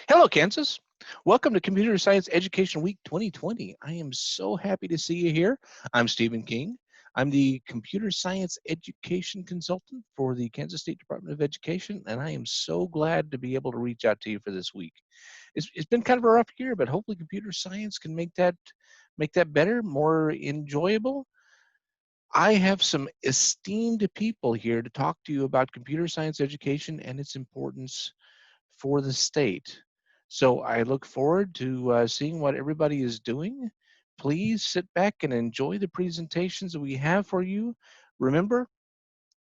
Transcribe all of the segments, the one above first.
Hello, Kansas. Welcome to Computer Science Education Week 2020. I am so happy to see you here. I'm Stephen King. I'm the Computer Science Education Consultant for the Kansas State Department of Education, and I am so glad to be able to reach out to you for this week. It's been kind of a rough year, but hopefully computer science can make that better, more enjoyable. I have some esteemed people here to talk to you about computer science education and its importance for the state. So I look forward to seeing what everybody is doing. Please sit back and enjoy the presentations that we have for you. Remember,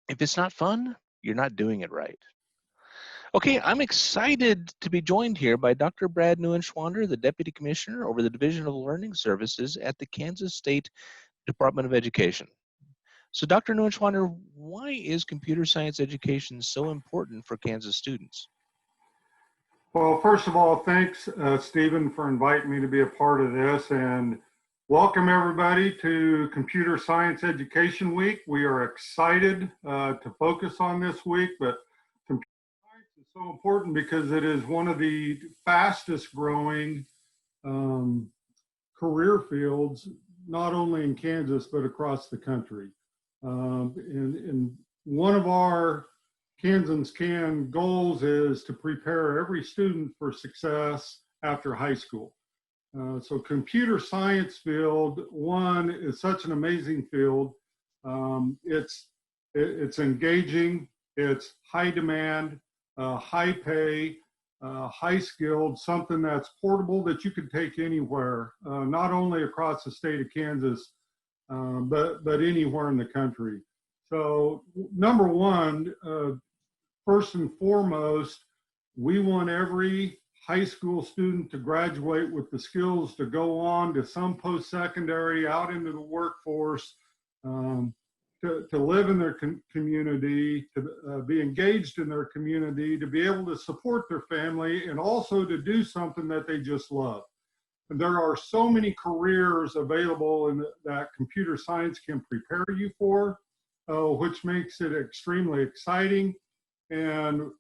if it's not fun, you're not doing it right. Okay, I'm excited to be joined here by Dr. Brad Newenschwander, the Deputy Commissioner over the Division of Learning Services at the Kansas State Department of Education. So Dr. Newenschwander, why is computer science education so important for Kansas students? Well, first of all, thanks, Stephen, for inviting me to be a part of this, and welcome everybody to Computer Science Education Week. We are excited to focus on this week, but computer science is so important because it is one of the fastest growing career fields, not only in Kansas, but across the country. And one of our Kansans Can goals is to prepare every student for success after high school. So computer science field, one, is such an amazing field. It's engaging, it's high demand, high pay, high skilled, something that's portable that you could take anywhere, not only across the state of Kansas, but anywhere in the country. So number one, first and foremost, we want every high school student to graduate with the skills to go on to some post-secondary, out into the workforce, to live in their community, to be engaged in their community, to be able to support their family, and also to do something that they just love. And there are so many careers available that computer science can prepare you for, which makes it extremely exciting. And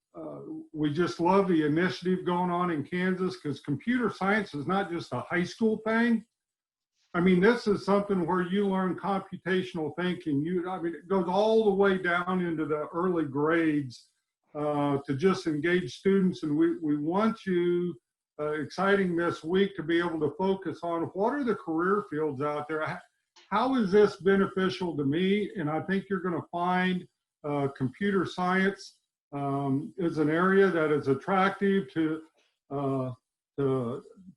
we just love the initiative going on in Kansas, because computer science is not just a high school thing. I mean, this is something where you learn computational thinking. It goes all the way down into the early grades to just engage students. And we want you, exciting this week, to be able to focus on what are the career fields out there. How is this beneficial to me? And I think you're going to find computer science is an area that is attractive to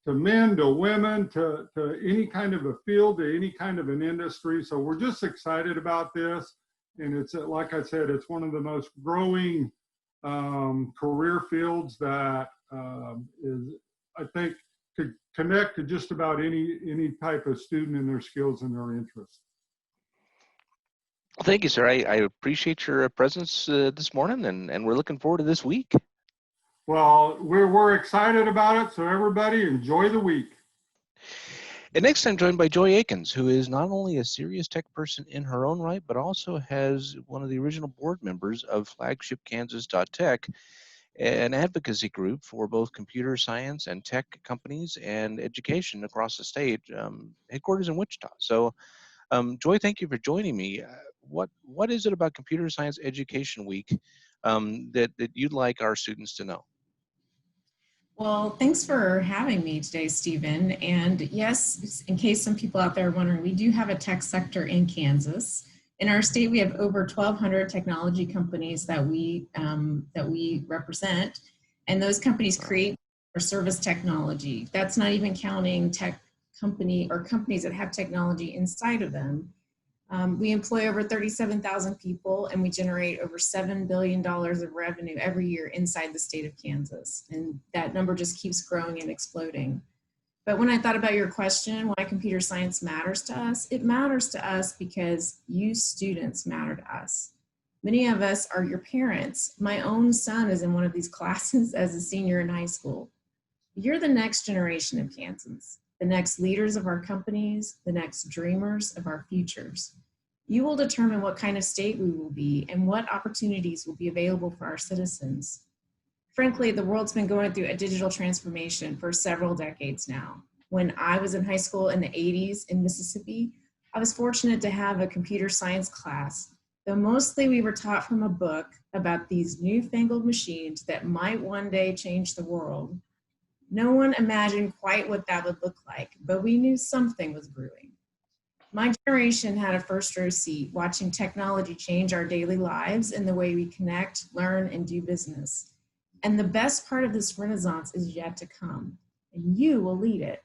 men, to women, to any kind of a field, to any kind of an industry. So we're just excited about this. And it's, like I said, it's one of the most growing career fields that is, I think, could connect to just about any type of student and their skills and their interests. Thank you, sir. I appreciate your presence this morning, and we're looking forward to this week. Well, we're excited about it, so everybody enjoy the week. And next I'm joined by Joy Akins, who is not only a serious tech person in her own right, but also has one of the original board members of Flagship Kansas.Tech, an advocacy group for both computer science and tech companies and education across the state, headquarters in Wichita. So Joy, thank you for joining me. What is it about Computer Science Education Week that you'd like our students to know? Well, thanks for having me today, Stephen. And yes, in case some people out there are wondering, we do have a tech sector in Kansas. In our state, we have over 1,200 technology companies that we represent, and those companies create or service technology. That's not even counting tech company or companies that have technology inside of them. We employ over 37,000 people, and we generate over $7 billion of revenue every year inside the state of Kansas. And that number just keeps growing and exploding. But when I thought about your question, why computer science matters to us, it matters to us because you students matter to us. Many of us are your parents. My own son is in one of these classes as a senior in high school. You're the next generation of Kansans, the next leaders of our companies, the next dreamers of our futures. You will determine what kind of state we will be and what opportunities will be available for our citizens. Frankly, the world's been going through a digital transformation for several decades now. When I was in high school in the 80s in Mississippi, I was fortunate to have a computer science class, though mostly we were taught from a book about these newfangled machines that might one day change the world. No one imagined quite what that would look like, but we knew something was brewing. My generation had a first row seat watching technology change our daily lives and the way we connect, learn, and do business. And the best part of this renaissance is yet to come, and you will lead it.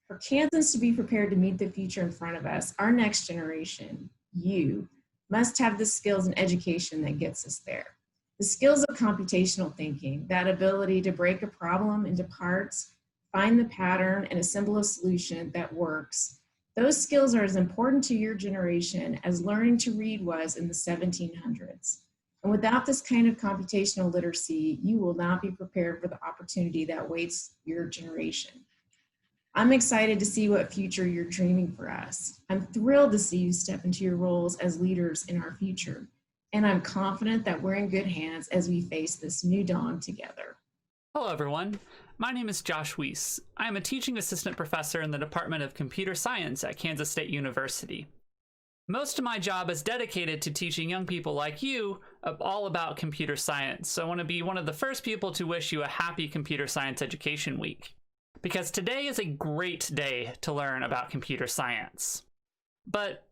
For Kansans to be prepared to meet the future in front of us, our next generation, you, must have the skills and education that gets us there. The skills of computational thinking, that ability to break a problem into parts, find the pattern, and assemble a solution that works. Those skills are as important to your generation as learning to read was in the 1700s. And without this kind of computational literacy, you will not be prepared for the opportunity that waits your generation. I'm excited to see what future you're dreaming for us. I'm thrilled to see you step into your roles as leaders in our future. And I'm confident that we're in good hands as we face this new dawn together. Hello, everyone. My name is Josh Wiess. I am a teaching assistant professor in the Department of Computer Science at Kansas State University. Most of my job is dedicated to teaching young people like you all about computer science. So I want to be one of the first people to wish you a happy Computer Science Education Week, because today is a great day to learn about computer science. But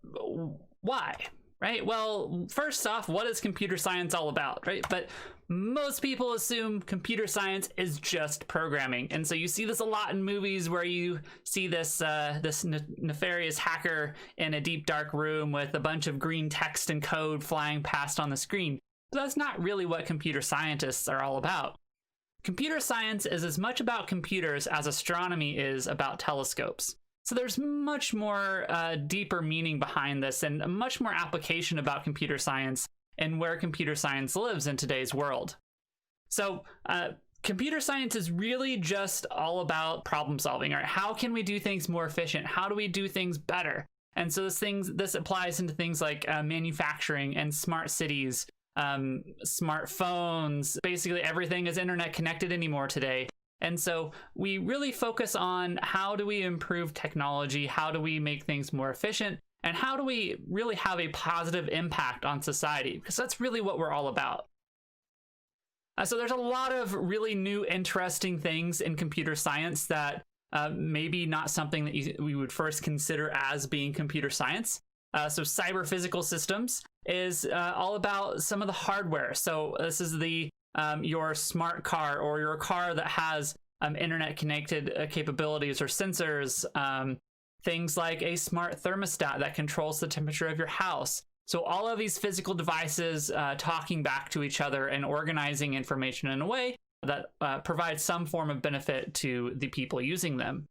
why? Right? Well, first off, what is computer science all about, right? But most people assume computer science is just programming. And so you see this a lot in movies where you see this nefarious hacker in a deep dark room with a bunch of green text and code flying past on the screen. But that's not really what computer scientists are all about. Computer science is as much about computers as astronomy is about telescopes. So there's much more deeper meaning behind this and much more application about computer science and where computer science lives in today's world. So computer science is really just all about problem solving. Right? How can we do things more efficient? How do we do things better? And so this applies into things like manufacturing and smart cities, smartphones. Basically everything is internet connected anymore today. And so we really focus on how do we improve technology, how do we make things more efficient, and how do we really have a positive impact on society, because that's really what we're all about. So there's a lot of really new, interesting things in computer science that maybe not something that we would first consider as being computer science. So cyber physical systems is all about some of the hardware. So this is your smart car or your car that has internet connected capabilities or sensors, things like a smart thermostat that controls the temperature of your house. So all of these physical devices talking back to each other and organizing information in a way that provides some form of benefit to the people using them.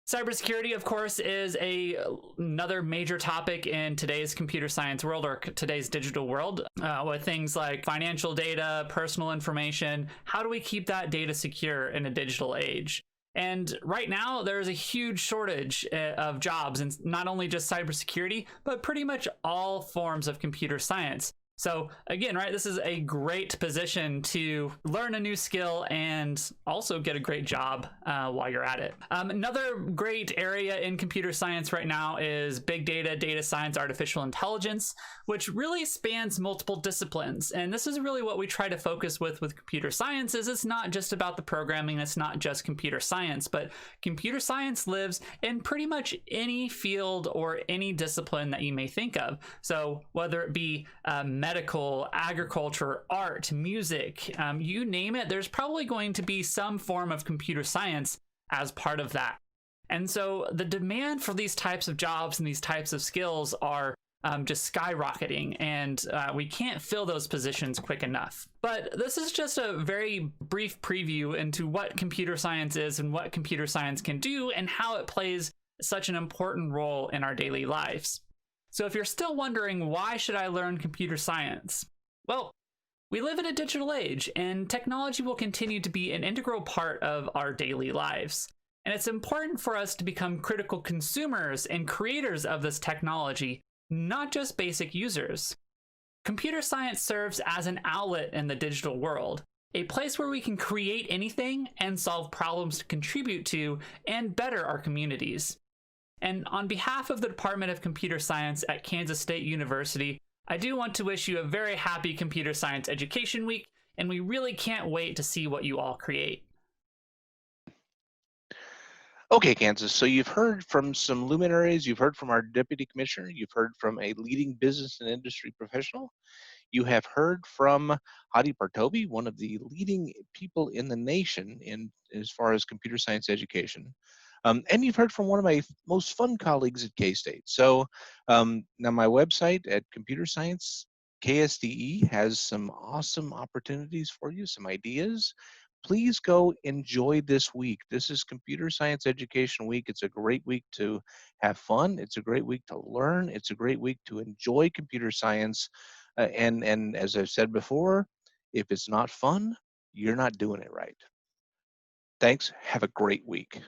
Cybersecurity, of course, is another major topic in today's computer science world, or today's digital world, with things like financial data, personal information. How do we keep that data secure in a digital age? And right now, there's a huge shortage of jobs in not only just cybersecurity, but pretty much all forms of computer science. So again, right, this is a great position to learn a new skill and also get a great job while you're at it. Another great area in computer science right now is big data, data science, artificial intelligence, which really spans multiple disciplines. And this is really what we try to focus with computer science. Is it's not just about the programming, it's not just computer science, but computer science lives in pretty much any field or any discipline that you may think of. So whether it be medical, agriculture, art, music, you name it, there's probably going to be some form of computer science as part of that. And so the demand for these types of jobs and these types of skills are just skyrocketing, and we can't fill those positions quick enough. But this is just a very brief preview into what computer science is and what computer science can do and how it plays such an important role in our daily lives. So if you're still wondering, why should I learn computer science? Well, we live in a digital age, and technology will continue to be an integral part of our daily lives. And it's important for us to become critical consumers and creators of this technology, not just basic users. Computer science serves as an outlet in the digital world. a place where we can create anything and solve problems to contribute to and better our communities. And on behalf of the Department of Computer Science at Kansas State University, I do want to wish you a very happy Computer Science Education Week, and we really can't wait to see what you all create. Okay, Kansas, so you've heard from some luminaries, you've heard from our deputy commissioner, you've heard from a leading business and industry professional, you have heard from Hadi Partobi, one of the leading people in the nation as far as computer science education. And you've heard from one of my most fun colleagues at K-State. So now my website at Computer Science KSDE has some awesome opportunities for you, some ideas. Please go enjoy this week. This is Computer Science Education Week. It's a great week to have fun. It's a great week to learn. It's a great week to enjoy computer science. And as I've said before, if it's not fun, you're not doing it right. Thanks. Have a great week.